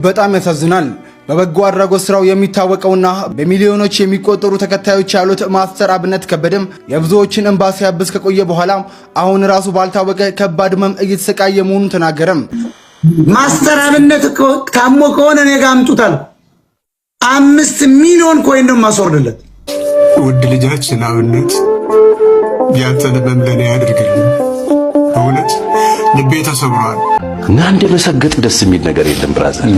በጣም ያሳዝናል። በበጎ አድራጎት ስራው የሚታወቀውና በሚሊዮኖች የሚቆጠሩ ተከታዮች ያሉት ማስተር አብነት ከበደም የብዙዎችን እንባ ሲያብስ ከቆየ በኋላ አሁን ራሱ ባልታወቀ ከባድ ህመም እየተሰቃየ መሆኑን ተናገረም። ማስተር አብነት ታሞ ከሆነ እኔ ጋር አምጡታል። 5 ሚሊዮን ኮይን ነው ማስወርድለት። ውድ ልጃችን አብነት ያንተን ህመም ለኔ ያድርግልኝ። በእውነት ልቤ ተሰብሯል እና እንደ መሰገጥ ደስ የሚል ነገር የለም ብራዘር።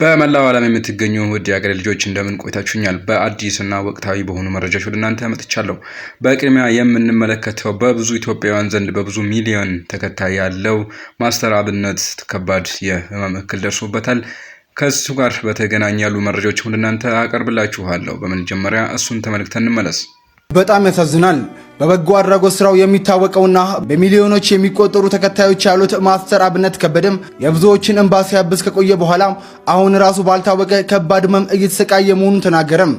በመላው ዓለም የምትገኙ ውድ የአገሬ ልጆች እንደምን ቆይታችሁኛል? በአዲስና ወቅታዊ በሆኑ መረጃዎች ወደ እናንተ መጥቻለሁ። በቅድሚያ የምንመለከተው በብዙ ኢትዮጵያውያን ዘንድ በብዙ ሚሊዮን ተከታይ ያለው ማስተር አብነት ከባድ የህመም እክል ደርሶበታል። ከሱ ጋር በተገናኘ ያሉ መረጃዎች ወደ እናንተ አቀርብላችኋለሁ። በመጀመሪያ እሱን ተመልክተን እንመለስ። በጣም ያሳዝናል። በበጎ አድራጎት ስራው የሚታወቀውና በሚሊዮኖች የሚቆጠሩ ተከታዮች ያሉት ማስተር አብነት ከበደም የብዙዎችን እንባ ሲያብስ ከቆየ በኋላ አሁን ራሱ ባልታወቀ ከባድ ህመም እየተሰቃየ መሆኑን ተናገረም።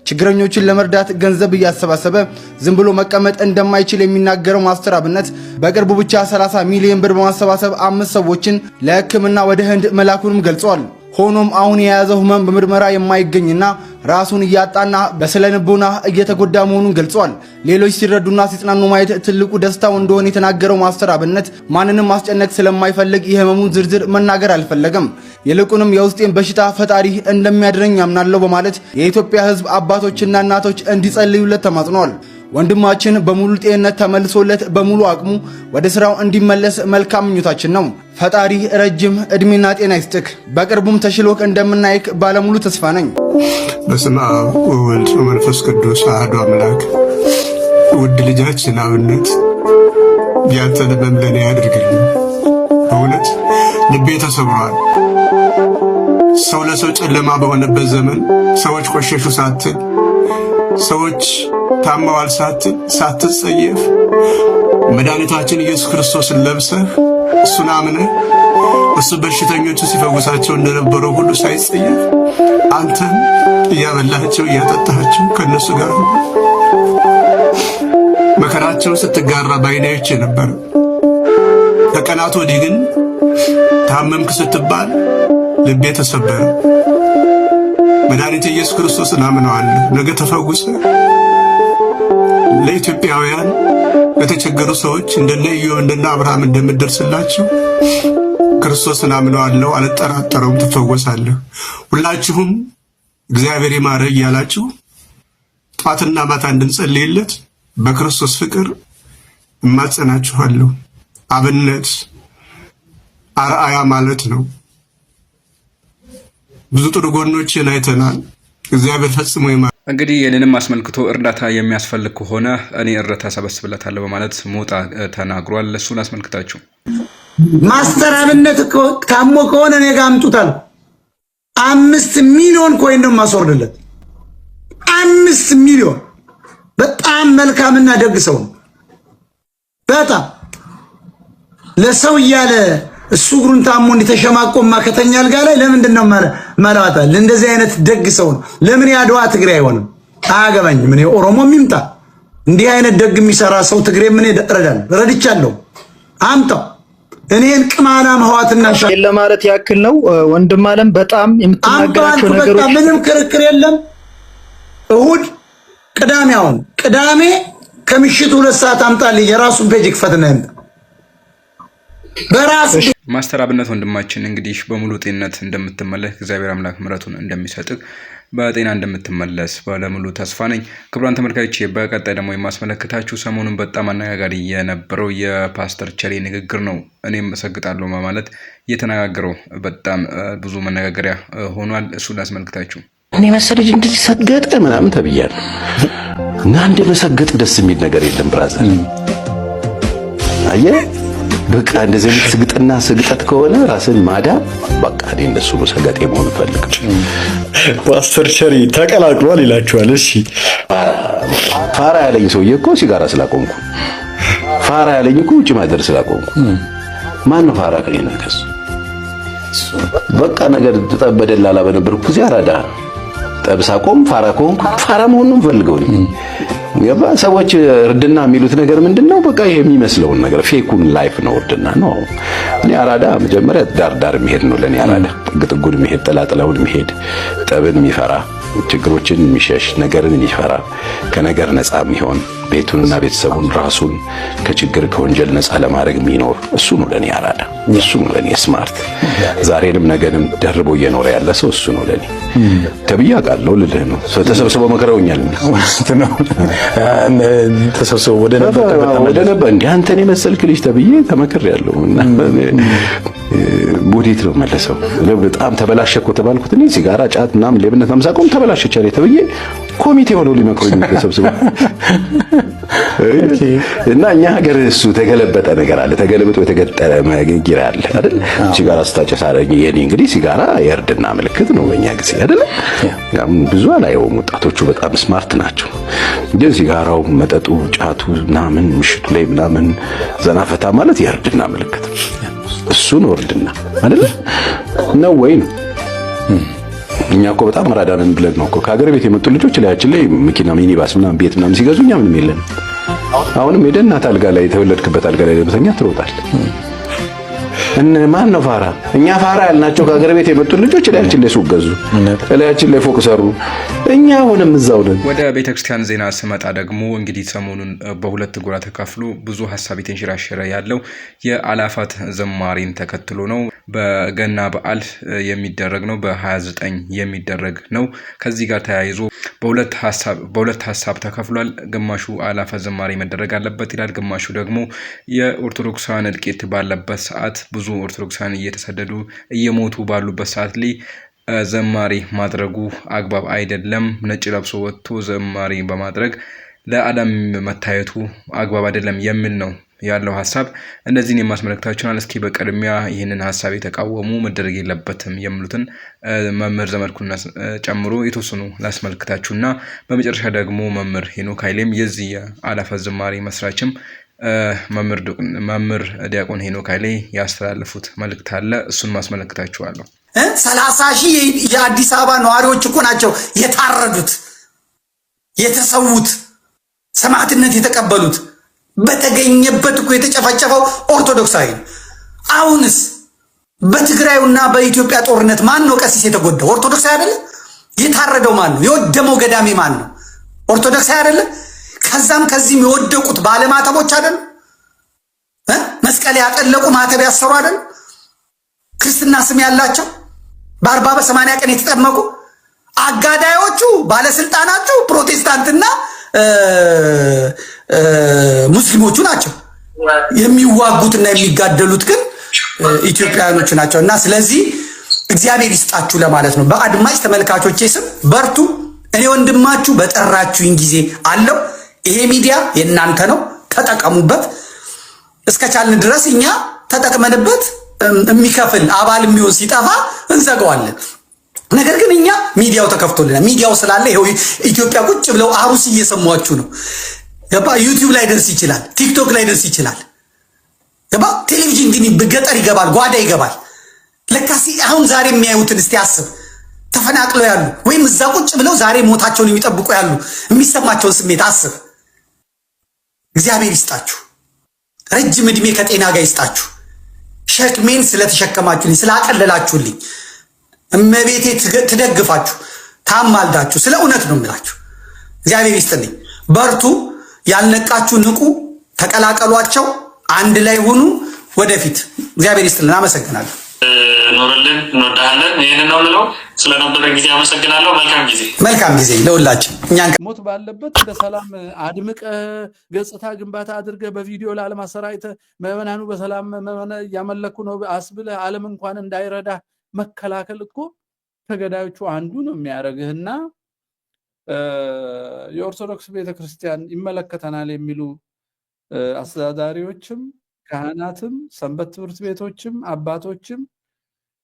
ችግረኞችን ለመርዳት ገንዘብ እያሰባሰበ ዝም ብሎ መቀመጥ እንደማይችል የሚናገረው ማስተር አብነት በቅርቡ ብቻ 30 ሚሊዮን ብር በማሰባሰብ 5 ሰዎችን ለሕክምና ወደ ህንድ መላኩንም ገልጿል። ሆኖም አሁን የያዘው ህመም በምርመራ የማይገኝና ራሱን እያጣና በስለንቦና እየተጎዳ መሆኑን ገልጿል። ሌሎች ሲረዱና ሲጽናኑ ማየት ትልቁ ደስታው እንደሆነ የተናገረው ማስተር አብነት ማንንም ማስጨነቅ ስለማይፈልግ የህመሙን ዝርዝር መናገር አልፈለገም። ይልቁንም የውስጤን በሽታ ፈጣሪ እንደሚያድነኝ ያምናለሁ በማለት የኢትዮጵያ ህዝብ አባቶችና እናቶች እንዲጸልዩለት ተማጽኗል። ወንድማችን በሙሉ ጤንነት ተመልሶለት በሙሉ አቅሙ ወደ ስራው እንዲመለስ መልካም ምኞታችን ነው። ፈጣሪ ረጅም እድሜና ጤና ይስጥክ። በቅርቡም ተሽሎክ እንደምናይክ ባለሙሉ ተስፋ ነኝ። በስመ አብ ወወልድ ወመንፈስ ቅዱስ አሐዱ አምላክ። ውድ ልጃችን አብነት ያንተን ህመም ለኔ ያድርግልኝ። በእውነት ልቤ ተሰብሯል። ሰው ለሰው ጨለማ በሆነበት ዘመን ሰዎች ቆሸሹ ሳትል፣ ሰዎች ታመዋል ሳትል፣ ሳትጸየፍ መድኃኒታችን ኢየሱስ ክርስቶስን ለብሰህ እሱን አምነህ እሱ በሽተኞቹ ሲፈውሳቸው እንደነበረው ሁሉ ሳይጸየፍ አንተን እያበላቸው እያጠጣቸው ከነሱ ጋር መከራቸውን ስትጋራ ባይናዮች ነበር። ከቀናት ወዲህ ግን ታመምክ ስትባል ልቤ ተሰበረ። መድኃኒት ኢየሱስ ክርስቶስን አምነዋለሁ። ነገ ተፈውሰ ለኢትዮጵያውያን ለተቸገሩ ሰዎች እንደነ ኢዮብ እንደነ አብርሃም እንደምደርስላቸው ክርስቶስን አምነዋለሁ፣ አልጠራጠረውም፣ ትፈወሳለህ። ሁላችሁም እግዚአብሔር ይማረ እያላችሁ ጧትና ማታ እንድንጸልይለት በክርስቶስ ፍቅር እማጸናችኋለሁ። አብነት አርአያ ማለት ነው። ብዙ ጥሩ ጎኖችን አይተናል። እግዚአብሔር ፈጽሞ ይማረ። እንግዲህ የኔንም አስመልክቶ እርዳታ የሚያስፈልግ ከሆነ እኔ እርዳታ ሰበስብለታለሁ በማለት ሞጣ ተናግሯል። እሱን አስመልክታችሁ ማስተር አብነት ታሞ ከሆነ እኔ ጋር አምጡታል። 5 ሚሊዮን ኮይን ነው ማስወርድለት። 5 ሚሊዮን። በጣም መልካምና ደግ ሰው ነው። በጣም ለሰው እያለ እሱ እግሩን ታሞ እንዲተሸማቆማ ከተኛ አልጋ ላይ ለምንድን ነው ማለዋታል? እንደዚህ አይነት ደግ ሰው ነው። ለምን ያድዋ ትግሬ አይሆንም? አያገባኝም። እኔ ኦሮሞ የሚምጣ እንዲህ አይነት ደግ የሚሰራ ሰው ትግሬ ምን እረዳለሁ፣ ረድቻለሁ። አምጣው። እኔን ቅማላም ህዋትና ሻለ ለማለት ያክል ነው። ወንድም አለም በጣም የምትናገራቸው ነገሮች ምንም ክርክር የለም። እሁድ ቅዳሜ ከምሽቱ 2 ሰዓት አምጣልኝ። የራሱን ፔጅ ክፈትና ይምጣ በራስ ማስተር አብነት ወንድማችን እንግዲህ በሙሉ ጤንነት እንደምትመለስ እግዚአብሔር አምላክ ምሕረቱን እንደሚሰጥህ በጤና እንደምትመለስ ባለሙሉ ተስፋ ነኝ። ክቡራን ተመልካቾች በቀጣይ ደግሞ የማስመለከታችሁ ሰሞኑን በጣም አነጋጋሪ የነበረው የፓስተር ቸሬ ንግግር ነው። እኔም እሰግጣለሁ ማለት የተነጋገረው በጣም ብዙ መነጋገሪያ ሆኗል። እሱን አስመልክታችሁ እኔ መሰለኝ እንደዚህ ሰገጠ ምናምን ተብያለሁ እና እንደ መሰገጥ ደስ የሚል ነገር የለም ብራዘር። አየህ በቃ እንደዚህ ስግጥና ስግጠት ከሆነ ራስን ማዳን በቃ እኔ እንደሱ ሰገጤ መሆን ፈልግ። ፓስተር ቸሪ ተቀላቅሏል ይላችኋል። እሺ ፋራ ያለኝ ሰውዬ እኮ ሲጋራ ስላቆምኩ፣ ፋራ ያለኝ እኮ ውጭ ማደር ስላቆምኩ። ማን ነው ፋራ ከኔና ከሱ? በቃ ነገር ተጠበደላላ በነበርኩ እዚህ አራዳ ጠብሳ ቆም ፋራ ቆም ፋራ መሆን ነው ፈልገው ገባ ሰዎች እርድና የሚሉት ነገር ምንድነው? በቃ ይሄ የሚመስለውን ነገር ፌኩን ላይፍ ነው እርድና ነው። እኔ አራዳ መጀመሪያ ዳር የሚሄድ ነው ለኔ አራዳ። ጥጉን የሚሄድ ጥላጥላውን የሚሄድ ጠብን የሚፈራ ችግሮችን የሚሸሽ ነገርን የሚፈራ ከነገር ነፃ የሚሆን ቤቱንና ቤተሰቡን ራሱን ከችግር ከወንጀል ነፃ ለማድረግ የሚኖር እሱ ነው ለኔ አራዳ። እሱ ነው ለኔ ስማርት። ዛሬንም ነገንም ደርቦ እየኖረ ያለ ሰው እሱ ነው ለኔ ተብዬ አውቃለሁ ልልህ ነው። ተሰብስበው መከረውኛል ነው ተሰብስበው ወደ ነበር እንደ አንተን የመሰልክ ልጅ ተብዬ ተመክሬያለሁ። እና ቦዲት ነው መለሰው በጣም ተበላሸኮ ተባልኩት። እኔ ሲጋራ ጫት ምናምን ሌብነት ማምሳቆም ተበላሸች አለ ተብዬ ኮሚቴ ሆነው ሊመክሩኝ ተሰብስበው እና እኛ ሀገር እሱ ተገለበጠ ነገር አለ። ተገለብጦ የተገጠመ ጊራ አለ አይደል? ሲጋራ ስታጨስ አረኝ የኔ እንግዲህ ሲጋራ የእርድና ምልክት ነው በእኛ ጊዜ አይደል? ያም ብዙ አላየውም። ወጣቶቹ በጣም ስማርት ናቸው። ግን ሲጋራው፣ መጠጡ፣ ጫቱ ምናምን ምሽቱ ላይ ምናምን ዘናፈታ ማለት የእርድና ምልክት ነው። እሱ ነው እርድና አይደል? ነው ወይ ነው? እኛ እኮ በጣም መራዳንን ብለን ነው እኮ ከሀገር ቤት የመጡ ልጆች ላያችን ላይ መኪና ሚኒባስ ምናምን ቤት ምናምን ሲገዙ እኛ ምንም የለን። አሁንም ሄደህ አልጋ ላይ የተወለድክበት አልጋ ላይ ለመተኛ ትሮጣለህ። ማን ነው ፋራ? እኛ ፋራ ያልናቸው ከሀገር ቤት የመጡ ልጆች ላያችን ላይ ሱቅ ገዙ፣ ላያችን ላይ ፎቅ ሰሩ። እኛ አሁንም እዛው ነን። ወደ ቤተክርስቲያን ዜና ስመጣ ደግሞ እንግዲህ ሰሞኑን በሁለት ጎራ ተካፍሎ ብዙ ሀሳብ የተንሸራሸረ ያለው የአላፋት ዝማሬን ተከትሎ ነው። በገና በዓል የሚደረግ ነው፣ በ29 የሚደረግ ነው። ከዚህ ጋር ተያይዞ በሁለት ሀሳብ ተከፍሏል። ግማሹ አላፋት ዝማሬ መደረግ አለበት ይላል፣ ግማሹ ደግሞ የኦርቶዶክሳውያን እልቂት ባለበት ሰዓት ብዙ ኦርቶዶክሳውያን እየተሰደዱ እየሞቱ ባሉበት ሰዓት ላይ ዘማሪ ማድረጉ አግባብ አይደለም። ነጭ ለብሶ ወጥቶ ዘማሪ በማድረግ ለዓለም መታየቱ አግባብ አይደለም የሚል ነው ያለው ሀሳብ። እነዚህን የማስመለክታችኋል። እስኪ በቅድሚያ ይህንን ሀሳብ የተቃወሙ መደረግ የለበትም የሚሉትን መምህር ዘመድኩን ጨምሮ የተወሰኑ ላስመልክታችሁና በመጨረሻ ደግሞ መምህር ሄኖክ ኃይሌም የዚህ የአላፋት ዝማሬ መስራችም መምህር ዲያቆን ሄኖክ ኃይሌ ያስተላለፉት መልእክት አለ። እሱን ማስመለክታችኋለሁ። 30,000 የአዲስ አበባ ነዋሪዎች እኮ ናቸው የታረዱት፣ የተሰዉት፣ ሰማዕትነት የተቀበሉት። በተገኘበት እኮ የተጨፈጨፈው ኦርቶዶክሳዊ። አሁንስ በትግራይና በኢትዮጵያ ጦርነት ማን ነው ቀሲስ የተጎዳው? ኦርቶዶክሳዊ አይደለ? የታረደው ማን ነው? የወደመው ገዳሜ ማን ነው? ኦርቶዶክሳዊ አይደለ? ከዛም ከዚህም የወደቁት ባለማተቦች አይደል? መስቀል ያጠለቁ ማተብ ያሰሩ አይደል? ክርስትና ስም ያላቸው በ40 በ80 ቀን የተጠመቁ አጋዳዮቹ ባለስልጣናቱ ፕሮቴስታንትና ሙስሊሞቹ ናቸው። የሚዋጉትና የሚጋደሉት ግን ኢትዮጵያውያኖቹ ናቸው። እና ስለዚህ እግዚአብሔር ይስጣችሁ ለማለት ነው። በአድማጭ ተመልካቾቼ ስም በርቱ። እኔ ወንድማችሁ በጠራችሁኝ ጊዜ አለው። ይሄ ሚዲያ የእናንተ ነው፣ ተጠቀሙበት። እስከቻልን ድረስ እኛ ተጠቅመንበት የሚከፍል አባል የሚሆን ሲጠፋ እንዘጋዋለን። ነገር ግን እኛ ሚዲያው ተከፍቶልናል። ሚዲያው ስላለ ይሄው ኢትዮጵያ ቁጭ ብለው አሩስ እየሰሟችሁ ነው። ገባ? ዩቲዩብ ላይ ደርስ ይችላል፣ ቲክቶክ ላይ ደርስ ይችላል። ገባ? ቴሌቪዥን ግን በገጠር ይገባል፣ ጓዳ ይገባል። ለካሲ አሁን ዛሬ የሚያዩትን እስቲ አስብ። ተፈናቅለው ያሉ ወይም እዛ ቁጭ ብለው ዛሬ ሞታቸውን የሚጠብቁ ያሉ የሚሰማቸውን ስሜት አስብ። እግዚአብሔር ይስጣችሁ፣ ረጅም ዕድሜ ከጤና ጋር ይስጣችሁ። ሸክሜን ስለተሸከማችሁልኝ፣ ስላቀለላችሁልኝ፣ እመቤቴ ትደግፋችሁ፣ ታማልዳችሁ፣ ስለ እውነት ነው የምላችሁ። እግዚአብሔር ይስጥልኝ። በርቱ። ያልነቃችሁ ንቁ፣ ተቀላቀሏቸው፣ አንድ ላይ ሁኑ። ወደፊት እግዚአብሔር ይስጥልን። አመሰግናለሁ። ኖርልን፣ እንወዳለን። ይህንን ነው ልለው። ስለነበረ ጊዜ አመሰግናለሁ። መልካም ጊዜ ለሁላችን። ሞት ባለበት በሰላም አድምቀ ገጽታ ግንባታ አድርገ በቪዲዮ ለዓለም አሰራይተ ምዕመናኑ በሰላም እያመለኩ ነው አስብለ ዓለም እንኳን እንዳይረዳ መከላከል እኮ ከገዳዮቹ አንዱ ነው የሚያደርግህና የኦርቶዶክስ ቤተክርስቲያን ይመለከተናል የሚሉ አስተዳዳሪዎችም ካህናትም ሰንበት ትምህርት ቤቶችም አባቶችም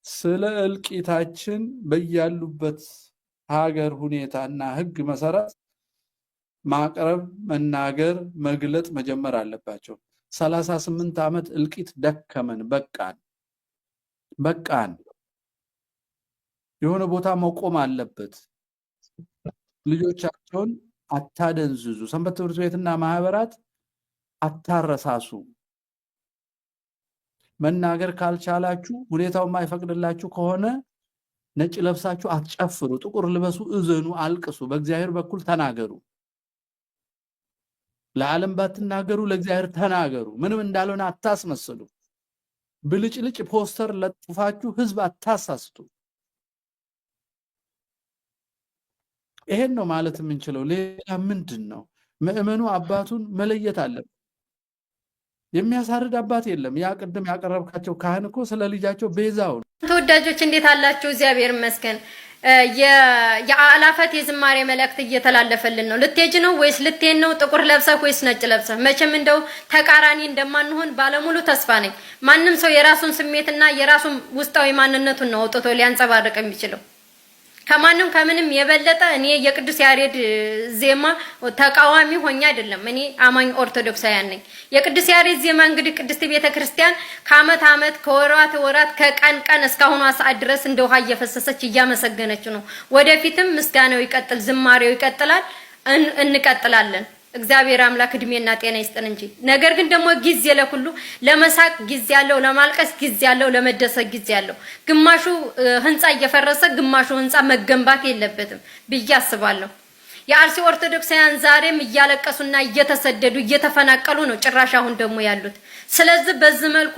ስለ እልቂታችን በያሉበት ሀገር ሁኔታና ሕግ መሰረት ማቅረብ፣ መናገር፣ መግለጥ መጀመር አለባቸው። 38 ዓመት እልቂት ደከመን፣ በቃን። የሆነ ቦታ መቆም አለበት። ልጆቻቸውን አታደንዝዙ። ሰንበት ትምህርት ቤትና ማህበራት አታረሳሱ። መናገር ካልቻላችሁ ሁኔታው የማይፈቅድላችሁ ከሆነ ነጭ ለብሳችሁ አትጨፍሩ፣ ጥቁር ልበሱ፣ እዘኑ፣ አልቅሱ፣ በእግዚአብሔር በኩል ተናገሩ። ለዓለም ባትናገሩ ለእግዚአብሔር ተናገሩ። ምንም እንዳልሆነ አታስመስሉ። ብልጭልጭ ፖስተር ለጥፋችሁ ህዝብ አታሳስቱ። ይሄን ነው ማለት የምንችለው። ሌላ ምንድነው? ምእመኑ አባቱን መለየት አለበት። የሚያሳርድ አባት የለም። ያ ቅድም ያቀረብካቸው ካህን እኮ ስለ ልጃቸው ቤዛው። ተወዳጆች እንዴት አላችሁ? እግዚአብሔር ይመስገን። የአላፈት የዝማሬ መልእክት እየተላለፈልን ነው። ልትሄጂ ነው ወይስ ልትሄድ ነው? ጥቁር ለብሰህ ወይስ ነጭ ለብሰህ? መቼም እንደው ተቃራኒ እንደማንሆን ባለሙሉ ተስፋ ነኝ። ማንም ሰው የራሱን ስሜትና የራሱን ውስጣዊ ማንነቱን ነው አውጥቶ ሊያንጸባርቅ የሚችለው። ከማንም ከምንም የበለጠ እኔ የቅዱስ ያሬድ ዜማ ተቃዋሚ ሆኛ አይደለም። እኔ አማኝ ኦርቶዶክሳውያን ነኝ። የቅዱስ ያሬድ ዜማ እንግዲህ ቅድስት ቤተክርስቲያን ከአመት አመት ከወራት ወራት ከቀን ቀን እስካሁኗ ሰዓት ድረስ እንደ ውሃ እየፈሰሰች እያመሰገነች ነው። ወደፊትም ምስጋናው ይቀጥል፣ ዝማሬው ይቀጥላል፣ እንቀጥላለን። እግዚአብሔር አምላክ እድሜና ጤና ይስጠን እንጂ። ነገር ግን ደግሞ ጊዜ ለሁሉ ለመሳቅ ጊዜ ያለው፣ ለማልቀስ ጊዜ ያለው፣ ለመደሰት ጊዜ ያለው። ግማሹ ህንጻ እየፈረሰ ግማሹ ህንጻ መገንባት የለበትም ብዬ አስባለሁ። የአርሲ ኦርቶዶክሳውያን ዛሬም እያለቀሱና እየተሰደዱ እየተፈናቀሉ ነው፣ ጭራሽ አሁን ደግሞ ያሉት። ስለዚህ በዚህ መልኩ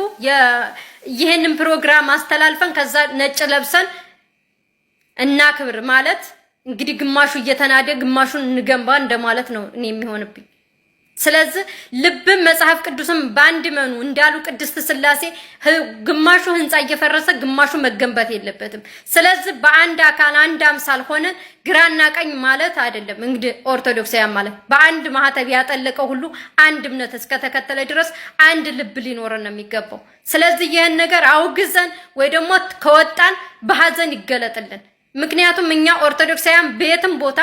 ይሄንን ፕሮግራም አስተላልፈን ከዛ ነጭ ለብሰን እና ክብር ማለት እንግዲህ ግማሹ እየተናደ ግማሹን እንገንባ እንደማለት ነው እኔ የሚሆንብኝ። ስለዚህ ልብም መጽሐፍ ቅዱስም በአንድ መኑ እንዳሉ ቅድስት ሥላሴ ግማሹ ህንጻ እየፈረሰ ግማሹ መገንባት የለበትም። ስለዚህ በአንድ አካል አንድ አምሳል ሆነን ግራና ቀኝ ማለት አይደለም። እንግዲህ ኦርቶዶክሳውያን ማለት በአንድ ማህተብ ያጠለቀው ሁሉ አንድ እምነት እስከተከተለ ድረስ አንድ ልብ ሊኖረን ነው የሚገባው። ስለዚህ ይህን ነገር አውግዘን ወይ ደግሞ ከወጣን በሐዘን ይገለጥልን። ምክንያቱም እኛ ኦርቶዶክሳውያን በየትም ቦታ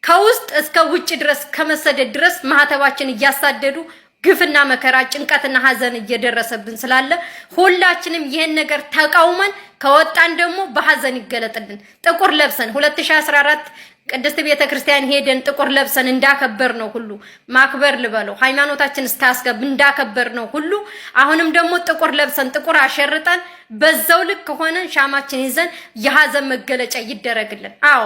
ከውስጥ እስከ ውጭ ድረስ ከመሰደድ ድረስ ማህተባችን እያሳደዱ ግፍና መከራ ጭንቀትና ሐዘን እየደረሰብን ስላለ ሁላችንም ይሄን ነገር ተቃውመን ከወጣን ደግሞ በሐዘን ይገለጥልን። ጥቁር ለብሰን 2014 ቅድስት ቤተክርስቲያን ሄደን ጥቁር ለብሰን እንዳከበር ነው ሁሉ ማክበር ልበለው ሃይማኖታችን ስታስገብ እንዳከበር ነው ሁሉ አሁንም ደግሞ ጥቁር ለብሰን ጥቁር አሸርጠን በዛው ልክ ሆነን ሻማችን ይዘን የሐዘን መገለጫ ይደረግልን። አዎ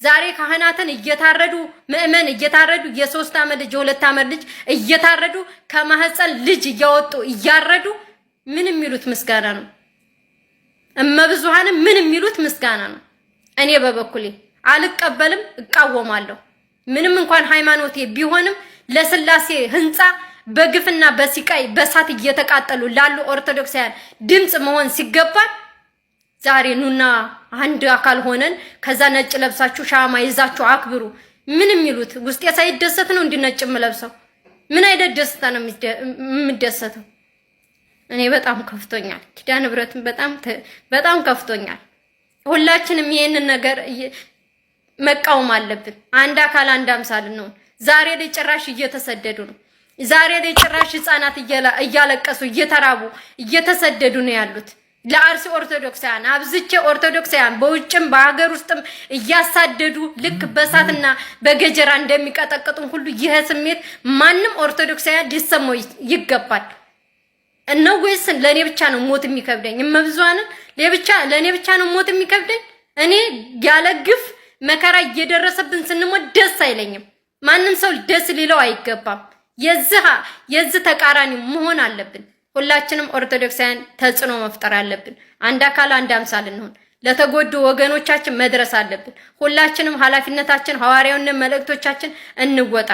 ዛሬ ካህናትን እየታረዱ ምእመን እየታረዱ የ3 ዓመት ልጅ የ2 ዓመት ልጅ እየታረዱ ከማህፀን ልጅ እያወጡ እያረዱ ምን የሚሉት ምስጋና ነው? እመብዙሃንም ምን የሚሉት ምስጋና ነው? እኔ በበኩሌ አልቀበልም፣ እቃወማለሁ። ምንም እንኳን ሃይማኖቴ ቢሆንም ለስላሴ ህንጻ በግፍና በሲቃይ በሳት እየተቃጠሉ ላሉ ኦርቶዶክሳውያን ድምጽ መሆን ሲገባል ዛሬ ኑና አንድ አካል ሆነን ከዛ ነጭ ለብሳችሁ ሻማ ይዛችሁ አክብሩ። ምን የሚሉት ውስጤ ሳይደሰት ነው እንዲነጭም ለብሰው ምን አይነት ደስታ ነው የሚደሰተው? እኔ በጣም ከፍቶኛል። ኪዳነ ምሕረትን በጣም ከፍቶኛል። ሁላችንም ይሄንን ነገር መቃወም አለብን። አንድ አካል አንድ አምሳል ነው። ዛሬ ላይ ጭራሽ እየተሰደዱ ነው። ዛሬ ላይ ጭራሽ ህፃናት እያለቀሱ እየተራቡ እየተሰደዱ ነው ያሉት። ለአርሲ ኦርቶዶክሳውያን አብዝቼ ኦርቶዶክሳውያን በውጭም በሀገር ውስጥም እያሳደዱ ልክ በሳትና በገጀራ እንደሚቀጠቅጡን ሁሉ ይሄ ስሜት ማንም ኦርቶዶክሳውያን ሊሰማው ይገባል። እነው ወይስ ለኔ ብቻ ነው ሞት የሚከብደኝ? እመብዙሃንን ለኔ ብቻ ነው ሞት የሚከብደኝ? እኔ ያለ ግፍ መከራ እየደረሰብን ስንሞት ደስ አይለኝም። ማንም ሰው ደስ ሊለው አይገባም። የዚህ ተቃራኒ መሆን አለብን። ሁላችንም ኦርቶዶክሳውያን ተጽዕኖ መፍጠር አለብን። አንድ አካል አንድ አምሳል እንሆን። ለተጎዱ ወገኖቻችን መድረስ አለብን። ሁላችንም ኃላፊነታችን ሐዋርያውነት መልእክቶቻችን እንወጣ።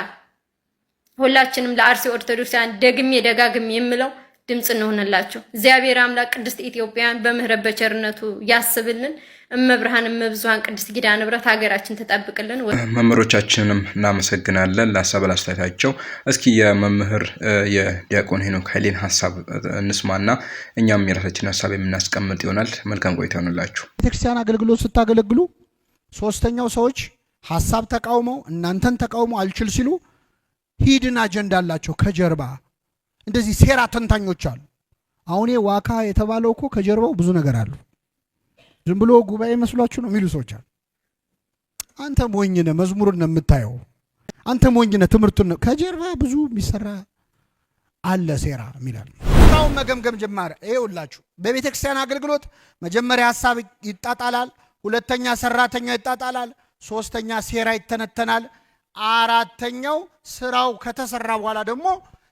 ሁላችንም ለአርሲ ኦርቶዶክሳውያን ደግሜ ደጋግሜ የምለው ድምጽ እንሆንላቸው። እግዚአብሔር አምላክ ቅድስት ኢትዮጵያን በምህረት በቸርነቱ ያስብልን። እመብርሃን እመብዙሃን ቅድስት ኪዳነ ምሕረት ሀገራችን ተጠብቅልን። መምህሮቻችንንም እናመሰግናለን ለሀሳብ ላስተያየታቸው። እስኪ የመምህር የዲያቆን ሄኖክ ኃይሌን ሀሳብ እንስማና እኛም የራሳችንን ሀሳብ የምናስቀምጥ ይሆናል። መልካም ቆይታ ይሁንላችሁ። ቤተክርስቲያን አገልግሎት ስታገለግሉ ሶስተኛው ሰዎች ሀሳብ ተቃውመው እናንተን ተቃውመው አልችል ሲሉ ሂድን አጀንዳ አላቸው ከጀርባ እንደዚህ ሴራ ተንታኞች አሉ። አሁን ዋካ የተባለው እኮ ከጀርባው ብዙ ነገር አሉ። ዝም ብሎ ጉባኤ መስሏችሁ ነው የሚሉ ሰዎች አሉ። አንተ ሞኝ ነህ፣ መዝሙሩን ነው የምታየው። አንተ ሞኝ ነህ፣ ትምህርቱን ነው። ከጀርባ ብዙ የሚሰራ አለ ሴራ የሚላል ስራውን መገምገም ጀመረ። ይኸውላችሁ በቤተ ክርስቲያን አገልግሎት መጀመሪያ ሐሳብ ይጣጣላል፣ ሁለተኛ ሰራተኛው ይጣጣላል፣ ሶስተኛ ሴራ ይተነተናል፣ አራተኛው ስራው ከተሰራ በኋላ ደግሞ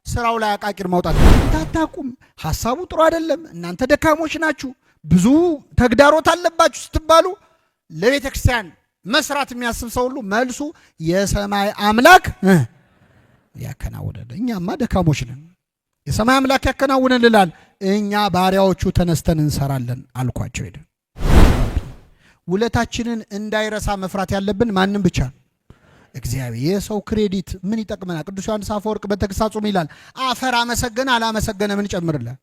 ስራው ላይ አቃቂር ማውጣት። ታታቁም ሐሳቡ ጥሩ አይደለም፣ እናንተ ደካሞች ናችሁ፣ ብዙ ተግዳሮት አለባችሁ ስትባሉ ለቤተ ክርስቲያን መስራት የሚያስብ ሰው ሁሉ መልሱ የሰማይ አምላክ ያከናውነል። እኛማ ደካሞች ነን፣ የሰማይ አምላክ ያከናውነልናል፣ እኛ ባሪያዎቹ ተነስተን እንሰራለን አልኳቸው። ሄደ ውለታችንን እንዳይረሳ መፍራት ያለብን ማንም ብቻ እግዚአብሔር። የሰው ክሬዲት ምን ይጠቅመናል? ቅዱስ ዮሐንስ አፈወርቅ በተግሳጹም ይላል አፈር አመሰገነ አላመሰገነ ምን ጨምርልህ?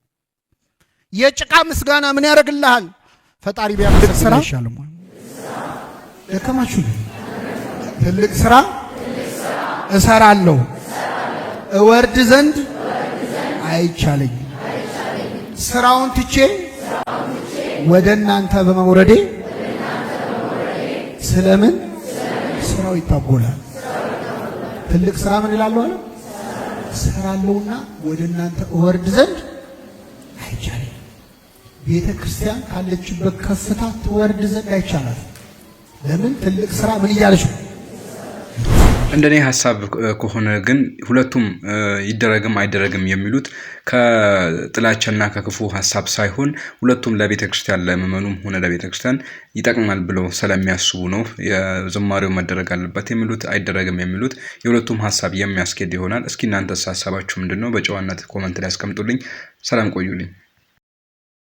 የጭቃ ምስጋና ምን ያደርግልሃል? ፈጣሪ ቢያመሰግን አይሻልም? ደከማችሁ። ትልቅ ስራ እሰራለሁ እወርድ ዘንድ አይቻለኝ። ስራውን ትቼ ወደ እናንተ በመውረዴ ስለምን ስራው ይታጎላል። ትልቅ ስራ ምን ይላል አለ? እሰራለሁና ወደ እናንተ እወርድ ዘንድ አይቻለኝ። ቤተ ክርስቲያን ካለችበት ከፍታ ትወርድ ዘንድ አይቻላል። ለምን? ትልቅ ስራ ምን እያለች ነው? እንደኔ ሐሳብ ከሆነ ግን ሁለቱም ይደረግም አይደረግም የሚሉት ከጥላቻና ከክፉ ሐሳብ ሳይሆን ሁለቱም ለቤተ ክርስቲያን ለምእመኑም ሆነ ለቤተ ክርስቲያን ይጠቅማል ብለው ስለሚያስቡ ነው። የዝማሬው መደረግ አለበት የሚሉት አይደረግም የሚሉት የሁለቱም ሐሳብ የሚያስኬድ ይሆናል። እስኪ እናንተስ ሐሳባችሁ ምንድነው? በጨዋነት ኮሜንት ላይ አስቀምጡልኝ። ሰላም ቆዩልኝ።